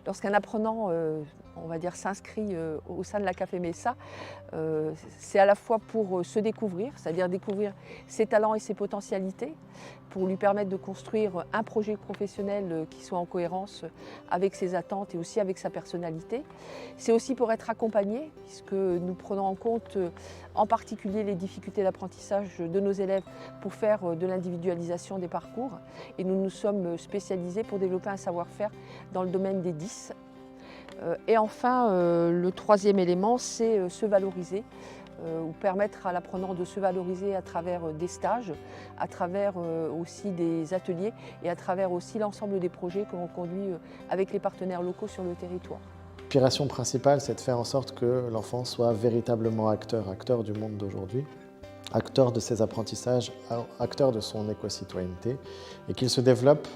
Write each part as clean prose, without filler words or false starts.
Lorsqu'un apprenant, on va dire, s'inscrit au sein de la Café Messa, c'est à la fois pour se découvrir, c'est-à-dire découvrir ses talents et ses potentialités, pour lui permettre de construire un projet professionnel qui soit en cohérence avec ses attentes et aussi avec sa personnalité. C'est aussi pour être accompagné, puisque nous prenons en compte en particulier les difficultés d'apprentissage de nos élèves pour faire de l'individualisation des parcours. Et nous nous sommes spécialisés pour développer un savoir-faire dans le domaine des 10. Et enfin, le troisième élément, c'est se valoriser, ou permettre à l'apprenant de se valoriser à travers des stages, à travers aussi des ateliers et à travers aussi l'ensemble des projets que l'on conduit avec les partenaires locaux sur le territoire. L'aspiration principale, c'est de faire en sorte que l'enfant soit véritablement acteur du monde d'aujourd'hui, acteur de ses apprentissages, acteur de son éco-citoyenneté, et qu'il se développe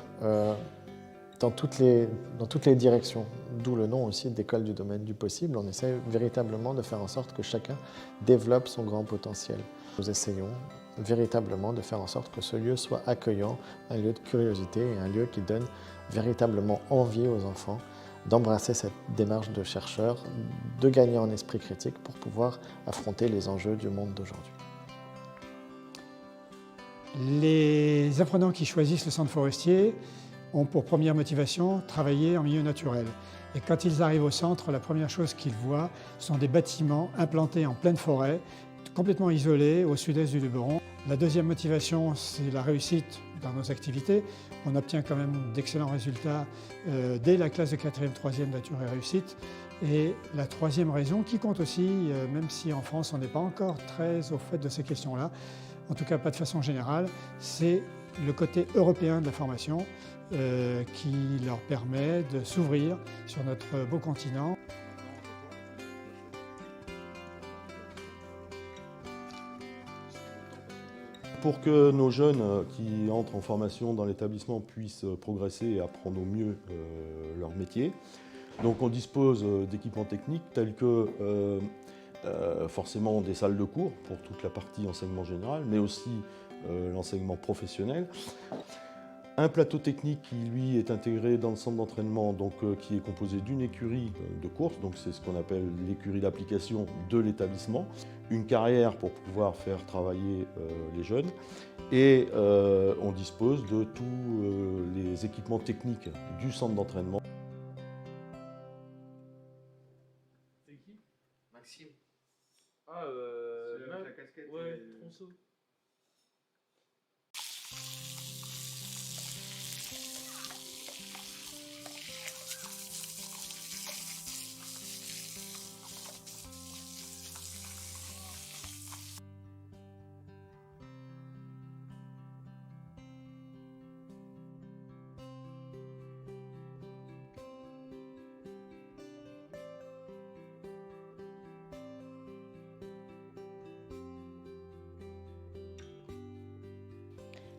dans toutes les directions, d'où le nom aussi d'école du domaine du possible. On essaie véritablement de faire en sorte que chacun développe son grand potentiel. Nous essayons véritablement de faire en sorte que ce lieu soit accueillant, un lieu de curiosité et un lieu qui donne véritablement envie aux enfants d'embrasser cette démarche de chercheur, de gagner en esprit critique pour pouvoir affronter les enjeux du monde d'aujourd'hui. Les apprenants qui choisissent le centre forestier ont pour première motivation travailler en milieu naturel. Et quand ils arrivent au centre, la première chose qu'ils voient sont des bâtiments implantés en pleine forêt, complètement isolés au sud-est du Luberon. La deuxième motivation, c'est la réussite dans nos activités. On obtient quand même d'excellents résultats dès la classe de 4e, 3e nature et réussite. Et la troisième raison, qui compte aussi, même si en France on n'est pas encore très au fait de ces questions-là, en tout cas pas de façon générale, c'est le côté européen de la formation qui leur permet de s'ouvrir sur notre beau continent. Pour que nos jeunes qui entrent en formation dans l'établissement puissent progresser et apprendre au mieux leur métier, donc on dispose d'équipements techniques tels que forcément des salles de cours pour toute la partie enseignement général, mais aussi l'enseignement professionnel. Un plateau technique qui, lui, est intégré dans le centre d'entraînement, qui est composé d'une écurie de course, donc c'est ce qu'on appelle l'écurie d'application de l'établissement, une carrière pour pouvoir faire travailler les jeunes, et on dispose de tous les équipements techniques du centre d'entraînement. C'est qui? Maxime. Ah, c'est avec la casquette. Ouais, Tronçon.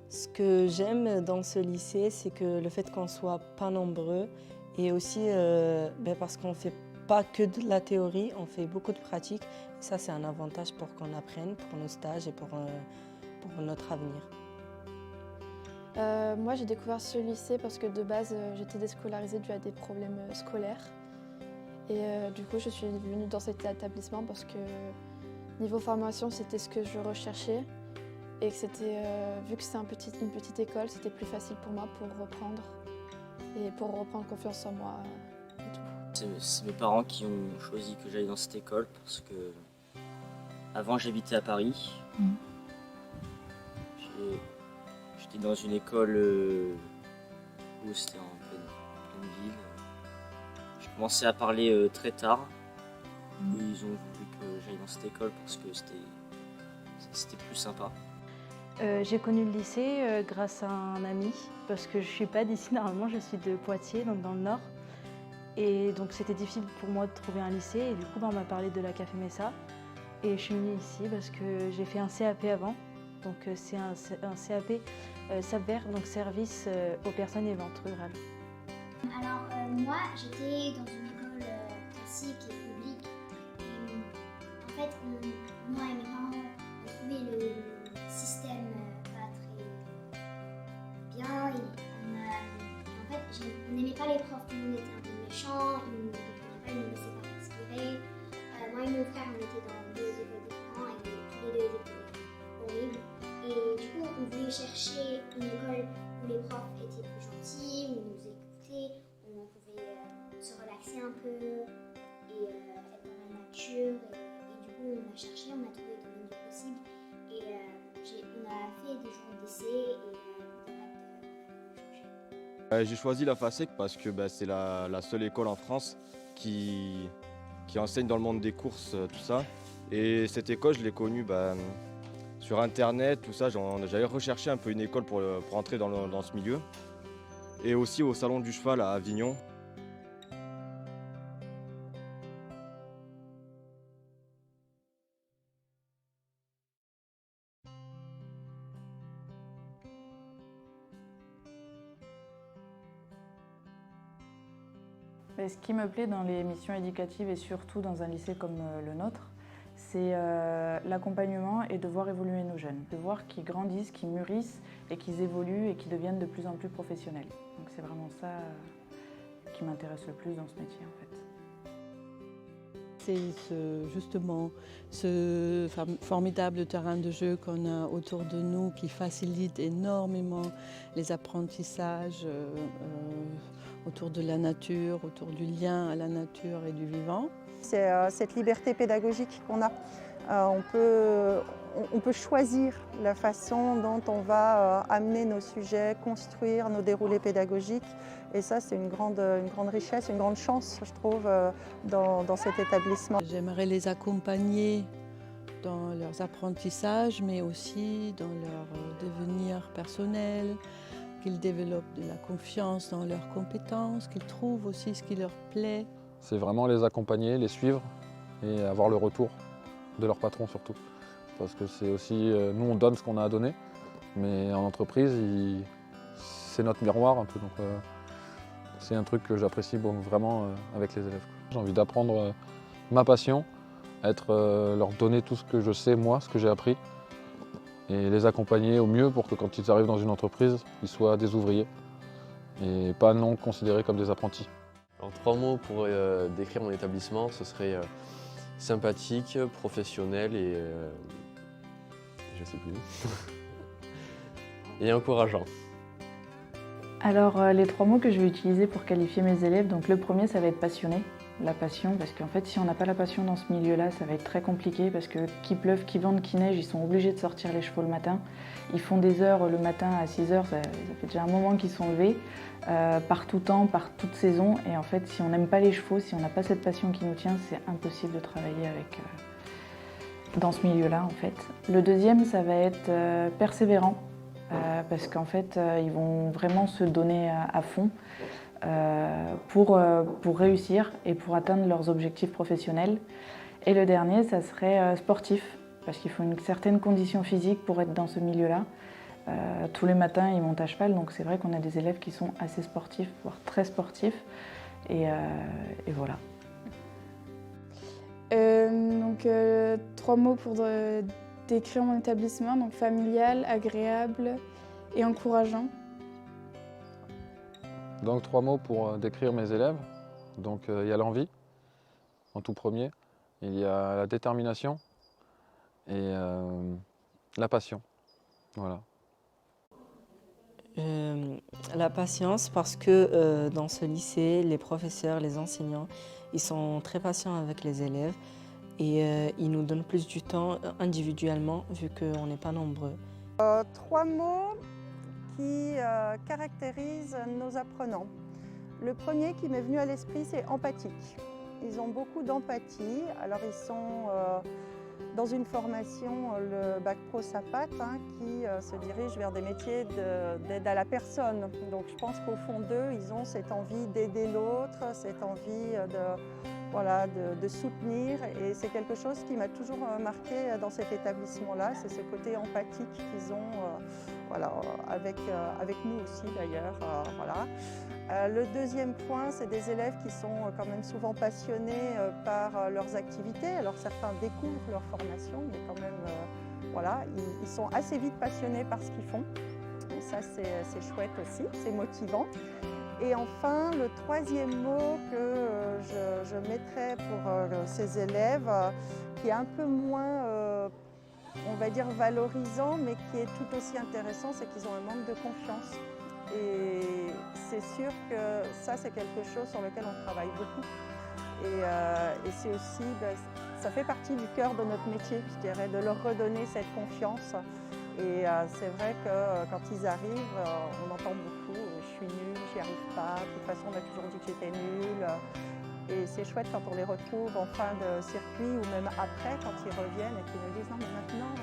Ce que j'aime dans ce lycée, c'est que le fait qu'on ne soit pas nombreux et aussi parce qu'on ne fait pas que de la théorie, on fait beaucoup de pratiques. Ça, c'est un avantage pour qu'on apprenne, pour nos stages et pour notre avenir. Moi, j'ai découvert ce lycée parce que de base, j'étais déscolarisée dû à des problèmes scolaires. Et du coup, je suis venue dans cet établissement parce que niveau formation, c'était ce que je recherchais. Et que c'était, vu que c'est une petite école, c'était plus facile pour moi pour reprendre confiance en moi et tout. C'est mes parents qui ont choisi que j'aille dans cette école parce que avant j'habitais à Paris. J'étais dans une école où c'était en pleine ville. J'ai commencé à parler très tard. Ils ont voulu que j'aille dans cette école parce que c'était plus sympa. J'ai connu le lycée grâce à un ami, parce que je ne suis pas d'ici normalement, je suis de Poitiers, donc dans le Nord. Et donc c'était difficile pour moi de trouver un lycée, et du coup on m'a parlé de la Café Messa. Et je suis venue ici parce que j'ai fait un CAP avant, donc c'est un CAP SAPVER, donc service aux personnes vivantes rurales. Alors moi j'étais dans une école classique et publique. Et, en fait, moi et mes parents ont trouvé le système pas très bien. Et on n'aimait pas les profs, tout le monde était un peu méchants, ils ne nous laissaient pas respirer. Moi et mon frère, on était dans 2 écoles différentes et tous les 2 étaient horribles. Et du coup, on voulait chercher une école où les profs étaient plus gentils, où ils nous écoutaient, où on pouvait se relaxer un peu et être dans la nature. Et du coup, on a cherché, on a trouvé le mieux possible. Et on a fait des jours d'essai et J'ai choisi la FASEC parce que c'est la seule école en France qui enseigne dans le monde des courses, tout ça. Et cette école, je l'ai connue sur internet, tout ça. J'avais recherché un peu une école pour entrer dans ce milieu. Et aussi au Salon du Cheval à Avignon. Ce qui me plaît dans les missions éducatives et surtout dans un lycée comme le nôtre, c'est l'accompagnement et de voir évoluer nos jeunes, de voir qu'ils grandissent, qu'ils mûrissent et qu'ils évoluent et qu'ils deviennent de plus en plus professionnels. Donc c'est vraiment ça qui m'intéresse le plus dans ce métier en fait. C'est justement ce formidable terrain de jeu qu'on a autour de nous qui facilite énormément les apprentissages autour de la nature, autour du lien à la nature et du vivant. C'est cette liberté pédagogique qu'on a. On peut choisir la façon dont on va amener nos sujets, construire nos déroulés pédagogiques. Et ça, c'est une grande richesse, une grande chance, je trouve, dans cet établissement. J'aimerais les accompagner dans leurs apprentissages, mais aussi dans leur devenir personnel, qu'ils développent de la confiance dans leurs compétences, qu'ils trouvent aussi ce qui leur plaît. C'est vraiment les accompagner, les suivre et avoir le retour de leur patron surtout. Parce que c'est aussi, nous on donne ce qu'on a à donner, mais en entreprise, c'est notre miroir un peu. Donc, c'est un truc que j'apprécie vraiment avec les élèves. J'ai envie d'apprendre ma passion, leur donner tout ce que je sais moi, ce que j'ai appris, et les accompagner au mieux pour que quand ils arrivent dans une entreprise, ils soient des ouvriers et pas non considérés comme des apprentis. En 3 mots pour décrire mon établissement, ce serait sympathique, professionnel et je sais plus, et encourageant. Alors les 3 mots que je vais utiliser pour qualifier mes élèves, donc le premier ça va être passionné, la passion, parce qu'en fait si on n'a pas la passion dans ce milieu-là, ça va être très compliqué parce que qu'il pleuve, qu'il vente, qu'il neige, ils sont obligés de sortir les chevaux le matin. Ils font des heures le matin à 6 h, ça fait déjà un moment qu'ils sont levés, par tout temps, par toute saison. Et en fait si on n'aime pas les chevaux, si on n'a pas cette passion qui nous tient, c'est impossible de travailler dans ce milieu-là en fait. Le deuxième ça va être persévérant. Parce qu'en fait, ils vont vraiment se donner à fond pour réussir et pour atteindre leurs objectifs professionnels. Et le dernier, ça serait sportif, parce qu'il faut une certaine condition physique pour être dans ce milieu-là. Tous les matins, ils montent à cheval, donc c'est vrai qu'on a des élèves qui sont assez sportifs, voire très sportifs. Et voilà. Donc 3 mots pour décrire mon établissement, donc familial, agréable et encourageant. Donc 3 mots pour décrire mes élèves. Donc il y a l'envie, en tout premier. Il y a la détermination et la passion. Voilà. La patience parce que dans ce lycée, les professeurs, les enseignants, ils sont très patients avec les élèves. Et ils nous donnent plus du temps individuellement vu qu'on n'est pas nombreux. 3 mots qui caractérisent nos apprenants. Le premier qui m'est venu à l'esprit, c'est empathique. Ils ont beaucoup d'empathie. Alors ils sont dans une formation, le Bac Pro SAPAT, qui se dirige vers des métiers d'aide à la personne. Donc je pense qu'au fond d'eux, ils ont cette envie d'aider l'autre, cette envie de soutenir. Et c'est quelque chose qui m'a toujours marqué dans cet établissement-là, c'est ce côté empathique qu'ils ont avec nous aussi d'ailleurs. Le deuxième point, c'est des élèves qui sont quand même souvent passionnés par leurs activités. Alors certains découvrent leur formation, mais quand même, ils sont assez vite passionnés par ce qu'ils font. Et ça, c'est chouette aussi, c'est motivant. Et enfin, le troisième mot que je mettrais pour ces élèves, qui est un peu moins, on va dire, valorisant, mais qui est tout aussi intéressant, c'est qu'ils ont un manque de confiance. Et c'est sûr que ça, c'est quelque chose sur lequel on travaille beaucoup. Et c'est aussi, ça fait partie du cœur de notre métier, je dirais, de leur redonner cette confiance. Et c'est vrai que quand ils arrivent, on entend beaucoup « je suis nulle, j'y arrive pas, de toute façon on m'a toujours dit que j'étais nulle ». Et c'est chouette quand on les retrouve en fin de circuit ou même après, quand ils reviennent et qu'ils nous disent « non mais maintenant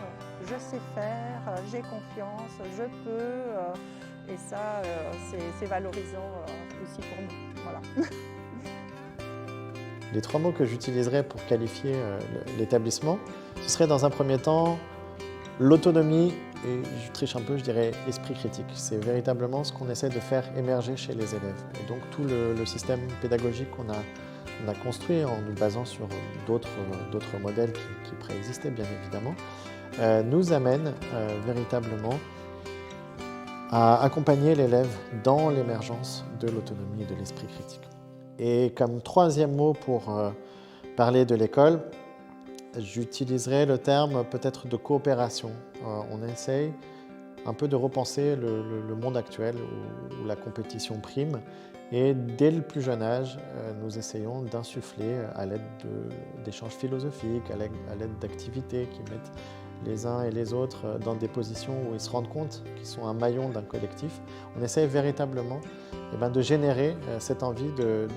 je sais faire, j'ai confiance, je peux ». Et ça, c'est valorisant aussi pour nous. Voilà. Les 3 mots que j'utiliserais pour qualifier l'établissement, ce serait dans un premier temps l'autonomie, et je triche un peu, je dirais esprit critique. C'est véritablement ce qu'on essaie de faire émerger chez les élèves. Et donc tout le système pédagogique qu'on a construit en nous basant sur d'autres modèles qui préexistaient bien évidemment, nous amène véritablement à accompagner l'élève dans l'émergence de l'autonomie et de l'esprit critique. Et comme troisième mot pour parler de l'école, j'utiliserai le terme peut-être de coopération. On essaye un peu de repenser le monde actuel où la compétition prime. Et dès le plus jeune âge, nous essayons d'insuffler à l'aide d'échanges philosophiques, à l'aide d'activités qui mettent les uns et les autres dans des positions où ils se rendent compte qu'ils sont un maillon d'un collectif. On essaye véritablement de générer cette envie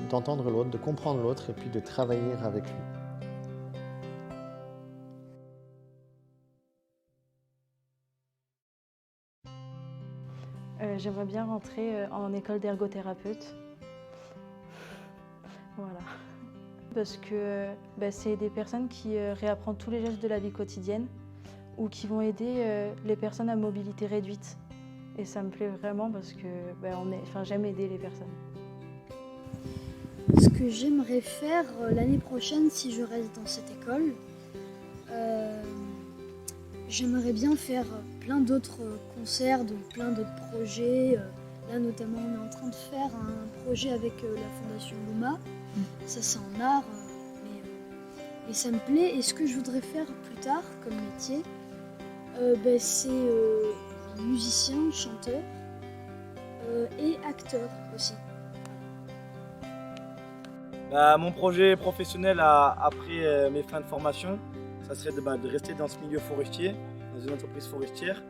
d'entendre l'autre, de comprendre l'autre et puis de travailler avec lui. J'aimerais bien rentrer en école d'ergothérapeute. Voilà. Parce que c'est des personnes qui réapprennent tous les gestes de la vie quotidienne ou qui vont aider les personnes à mobilité réduite. Et ça me plaît vraiment parce que j'aime aider les personnes. Ce que j'aimerais faire l'année prochaine si je reste dans cette école, j'aimerais bien faire plein d'autres concerts, plein d'autres projets. Là notamment on est en train de faire un projet avec la Fondation Luma. Ça c'est en art, mais ça me plaît. Et ce que je voudrais faire plus tard comme métier, c'est musicien, chanteur et acteur aussi. Mon projet professionnel après mes fins de formation, ça serait de rester dans ce milieu forestier, dans une entreprise forestière,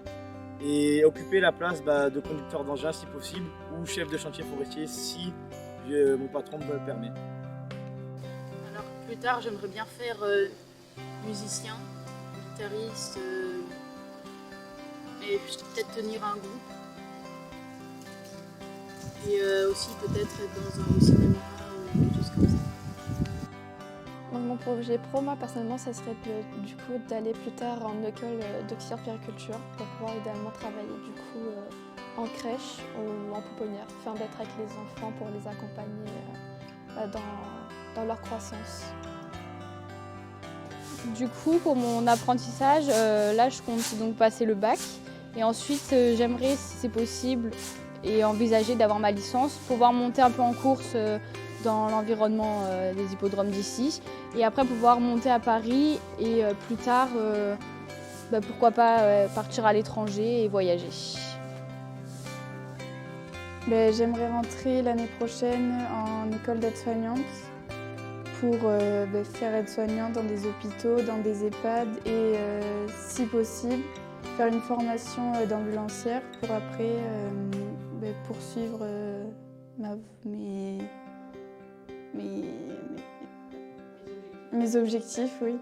et occuper la place de conducteur d'engin si possible, ou chef de chantier forestier si mon patron me le permet. Alors plus tard, j'aimerais bien faire musicien, guitariste, et peut-être tenir un groupe. Et aussi peut-être être au cinéma ou quelque chose comme ça. Donc mon projet pro, moi personnellement, ça serait du coup d'aller plus tard en école d'auxiliaire puériculture pour pouvoir idéalement travailler du coup en crèche ou en pouponnière, afin d'être avec les enfants pour les accompagner dans leur croissance. Du coup, pour mon apprentissage, là je compte donc passer le bac et ensuite j'aimerais, si c'est possible, et envisager d'avoir ma licence, pouvoir monter un peu en course dans l'environnement des hippodromes d'ici et après pouvoir monter à Paris et plus tard, pourquoi pas partir à l'étranger et voyager. J'aimerais rentrer l'année prochaine en école d'aide-soignante pour faire aide-soignante dans des hôpitaux, dans des EHPAD et si possible faire une formation d'ambulancière pour après poursuivre mes objectifs, oui.